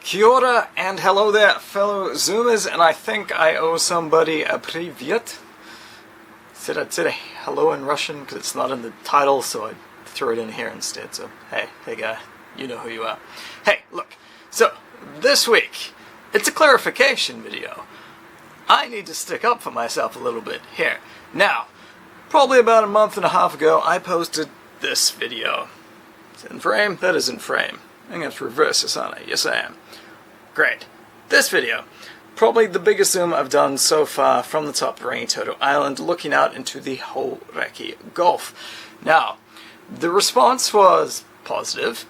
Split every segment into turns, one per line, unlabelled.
Kia ora and hello there, fellow Zoomers, and I think I owe somebody a privyet. Said I'd say hello in Russian because it's not in the title, so I threw it in here instead. So hey guy, you know who you are. Hey, look, so this week, it's a clarification video. I need to stick up for myself a little bit here. Now, probably about a month and a half ago, I posted this video. It's in frame? That is in frame. I'm going to have to reverse this, aren't I? Yes, I am. Great. This video, probably the biggest zoom I've done so far from the top of Rangitoto Island, looking out into the Hauraki Gulf. Now, the response was positive,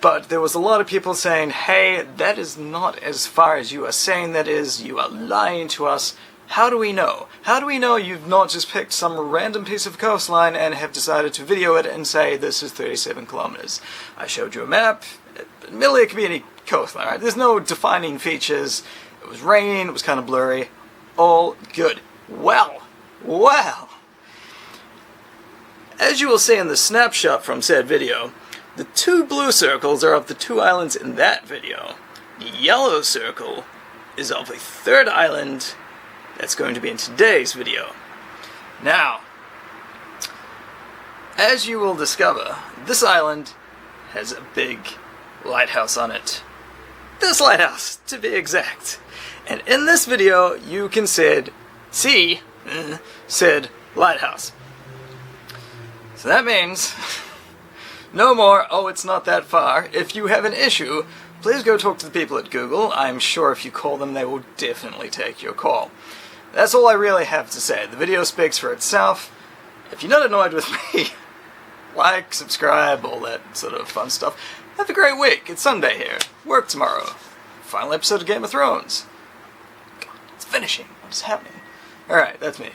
but there was a lot of people saying, hey, that is not as far as you are saying that is, you are lying to us. How do we know? How do we know you've not just picked some random piece of coastline and have decided to video it and say this is 37 kilometers? I showed you a map. Admittedly, it could be any coastline, right? There's no defining features. It was raining, it was kind of blurry. All good. Well, as you will see in the snapshot from said video, the two blue circles are of the two islands in that video. The yellow circle is of a third island that's going to be in today's video. Now, as you will discover, this island has a big lighthouse on it. This lighthouse, to be exact. And in this video, you can see said lighthouse. So that means no more, oh, it's not that far. If you have an issue, please go talk to the people at Google. I'm sure if you call them, they will definitely take your call. That's all I really have to say. The video speaks for itself. If you're not annoyed with me, like, subscribe, all that sort of fun stuff. Have a great week. It's Sunday here. Work tomorrow. Final episode of Game of Thrones. God, it's finishing. What is happening? Alright, that's me.